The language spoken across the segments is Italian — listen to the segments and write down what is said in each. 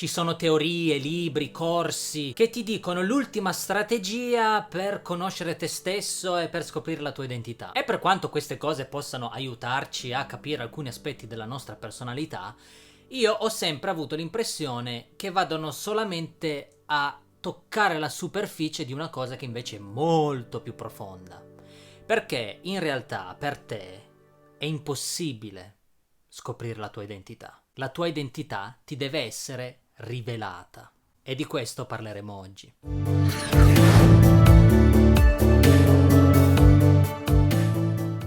Ci sono teorie, libri, corsi che ti dicono l'ultima strategia per conoscere te stesso e per scoprire la tua identità. E per quanto queste cose possano aiutarci a capire alcuni aspetti della nostra personalità, io ho sempre avuto l'impressione che vadano solamente a toccare la superficie di una cosa che invece è molto più profonda. Perché in realtà per te è impossibile scoprire la tua identità. La tua identità ti deve essere rivelata. E di questo parleremo oggi.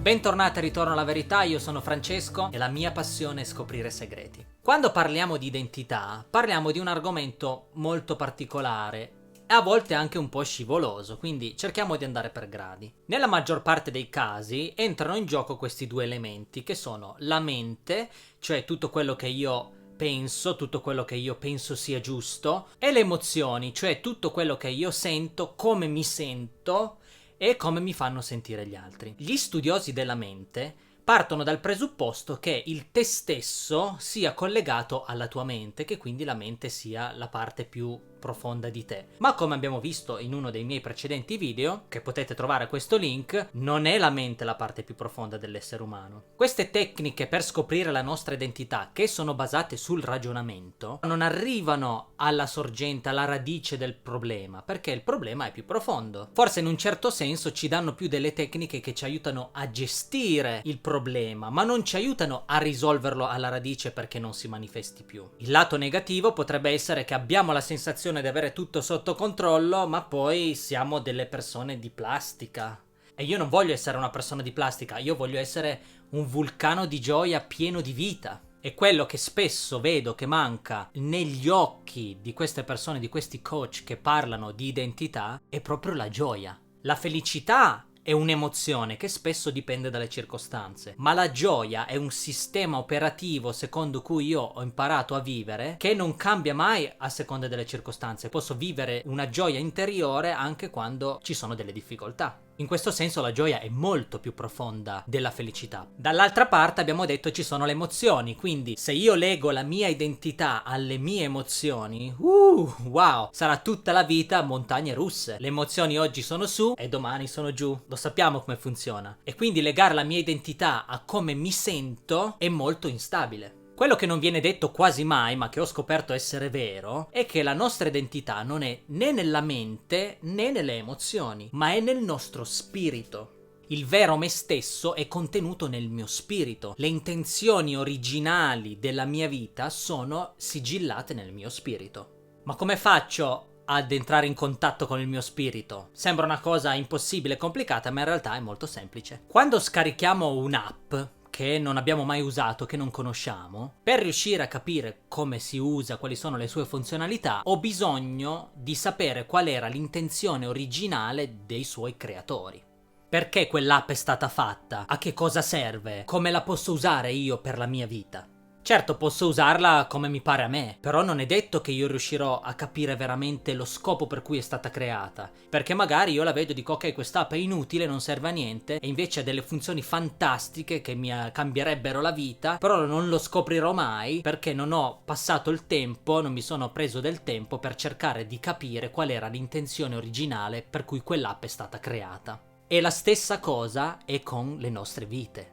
Bentornati a Ritorno alla Verità, io sono Francesco e la mia passione è scoprire segreti. Quando parliamo di identità, parliamo di un argomento molto particolare e a volte anche un po' scivoloso, quindi cerchiamo di andare per gradi. Nella maggior parte dei casi entrano in gioco questi due elementi che sono la mente, cioè tutto quello che io penso, tutto quello che io penso sia giusto, e le emozioni, cioè tutto quello che io sento, come mi sento e come mi fanno sentire gli altri. Gli studiosi della mente partono dal presupposto che il te stesso sia collegato alla tua mente, che quindi la mente sia la parte più profonda di te. Ma come abbiamo visto in uno dei miei precedenti video, che potete trovare a questo link, non è la mente la parte più profonda dell'essere umano. Queste tecniche per scoprire la nostra identità, che sono basate sul ragionamento, non arrivano alla sorgente, alla radice del problema, perché il problema è più profondo. Forse in un certo senso ci danno più delle tecniche che ci aiutano a gestire il problema, ma non ci aiutano a risolverlo alla radice perché non si manifesti più. Il lato negativo potrebbe essere che abbiamo la sensazione di avere tutto sotto controllo, ma poi siamo delle persone di plastica. E io non voglio essere una persona di plastica, io voglio essere un vulcano di gioia pieno di vita. E quello che spesso vedo che manca negli occhi di queste persone, di questi coach che parlano di identità, è proprio la gioia. La felicità è un'emozione che spesso dipende dalle circostanze, ma la gioia è un sistema operativo secondo cui io ho imparato a vivere che non cambia mai a seconda delle circostanze. Posso vivere una gioia interiore anche quando ci sono delle difficoltà. In questo senso la gioia è molto più profonda della felicità. Dall'altra parte abbiamo detto ci sono le emozioni, quindi se io lego la mia identità alle mie emozioni, wow, sarà tutta la vita montagne russe. Le emozioni oggi sono su e domani sono giù. Lo sappiamo come funziona. E quindi legare la mia identità a come mi sento è molto instabile. Quello che non viene detto quasi mai, ma che ho scoperto essere vero, è che la nostra identità non è né nella mente né nelle emozioni, ma è nel nostro spirito. Il vero me stesso è contenuto nel mio spirito. Le intenzioni originali della mia vita sono sigillate nel mio spirito. Ma come faccio ad entrare in contatto con il mio spirito? Sembra una cosa impossibile e complicata, ma in realtà è molto semplice. Quando scarichiamo un'app che non abbiamo mai usato, che non conosciamo, per riuscire a capire come si usa, quali sono le sue funzionalità, ho bisogno di sapere qual era l'intenzione originale dei suoi creatori. Perché quell'app è stata fatta? A che cosa serve? Come la posso usare io per la mia vita? Certo, posso usarla come mi pare a me, però non è detto che io riuscirò a capire veramente lo scopo per cui è stata creata, perché magari io la vedo e dico ok, quest'app è inutile, non serve a niente, e invece ha delle funzioni fantastiche che mi cambierebbero la vita, però non lo scoprirò mai perché non ho passato il tempo, non mi sono preso del tempo per cercare di capire qual era l'intenzione originale per cui quell'app è stata creata. E la stessa cosa è con le nostre vite.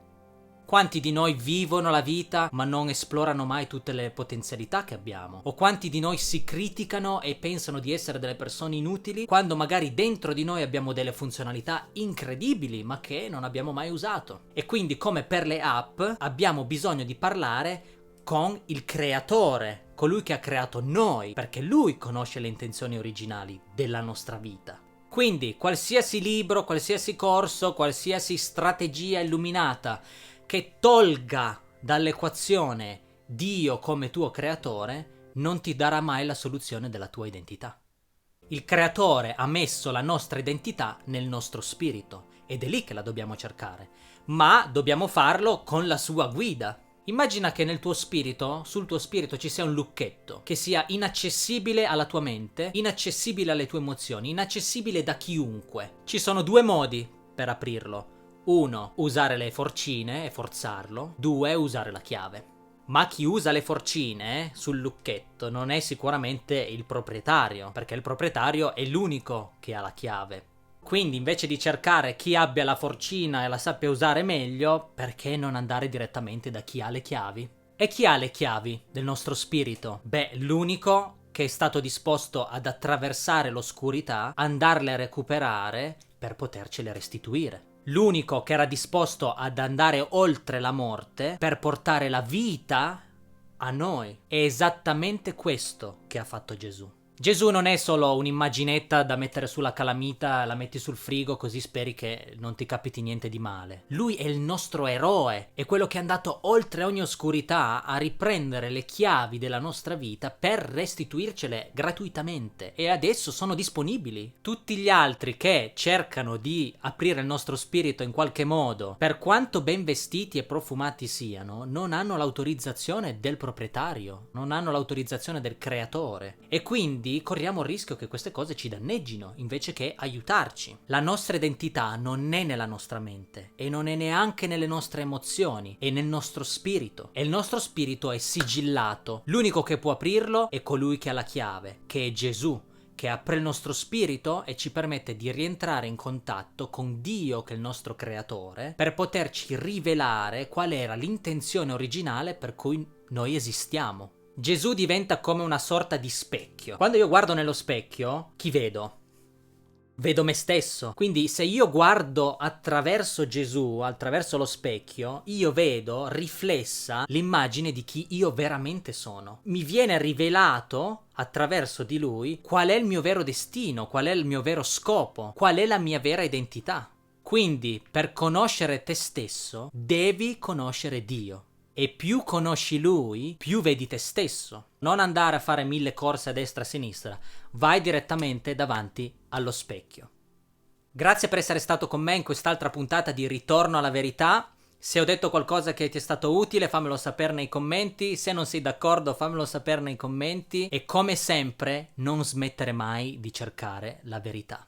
Quanti di noi vivono la vita ma non esplorano mai tutte le potenzialità che abbiamo? O quanti di noi si criticano e pensano di essere delle persone inutili quando magari dentro di noi abbiamo delle funzionalità incredibili ma che non abbiamo mai usato? E quindi, come per le app, abbiamo bisogno di parlare con il creatore, colui che ha creato noi, perché lui conosce le intenzioni originali della nostra vita. Quindi qualsiasi libro, qualsiasi corso, qualsiasi strategia illuminata che tolga dall'equazione Dio come tuo creatore non ti darà mai la soluzione della tua identità. Il creatore ha messo la nostra identità nel nostro spirito ed è lì che la dobbiamo cercare, ma dobbiamo farlo con la sua guida. Immagina che nel tuo spirito, sul tuo spirito ci sia un lucchetto che sia inaccessibile alla tua mente, inaccessibile alle tue emozioni, inaccessibile da chiunque. Ci sono due modi per aprirlo. 1. Usare le forcine e forzarlo. 2. Usare la chiave. Ma chi usa le forcine sul lucchetto non è sicuramente il proprietario, perché il proprietario è l'unico che ha la chiave. Quindi invece di cercare chi abbia la forcina e la sappia usare meglio, perché non andare direttamente da chi ha le chiavi? E chi ha le chiavi del nostro spirito? Beh, l'unico che è stato disposto ad attraversare l'oscurità, andarle a recuperare per potercele restituire. L'unico che era disposto ad andare oltre la morte per portare la vita a noi. È esattamente questo che ha fatto Gesù. Gesù non è solo un'immaginetta da mettere sulla calamita, la metti sul frigo così speri che non ti capiti niente di male. Lui è il nostro eroe, è quello che è andato oltre ogni oscurità a riprendere le chiavi della nostra vita per restituircele gratuitamente e adesso sono disponibili. Tutti gli altri che cercano di aprire il nostro spirito in qualche modo, per quanto ben vestiti e profumati siano, non hanno l'autorizzazione del proprietario, non hanno l'autorizzazione del creatore e quindi corriamo il rischio che queste cose ci danneggino invece che aiutarci. La nostra identità non è nella nostra mente e non è neanche nelle nostre emozioni, è nel nostro spirito e il nostro spirito è sigillato. L'unico che può aprirlo è colui che ha la chiave, che è Gesù, che apre il nostro spirito e ci permette di rientrare in contatto con Dio, che è il nostro creatore, per poterci rivelare qual era l'intenzione originale per cui noi esistiamo. Gesù diventa come una sorta di specchio. Quando io guardo nello specchio, chi vedo? Vedo me stesso. Quindi se io guardo attraverso Gesù, attraverso lo specchio, io vedo riflessa l'immagine di chi io veramente sono. Mi viene rivelato attraverso di lui qual è il mio vero destino, qual è il mio vero scopo, qual è la mia vera identità. Quindi per conoscere te stesso devi conoscere Dio. E più conosci lui, più vedi te stesso. Non andare a fare 1000 corse a destra e a sinistra, vai direttamente davanti allo specchio. Grazie per essere stato con me in quest'altra puntata di Ritorno alla verità. Se ho detto qualcosa che ti è stato utile, fammelo sapere nei commenti. Se non sei d'accordo, fammelo sapere nei commenti. E come sempre, non smettere mai di cercare la verità.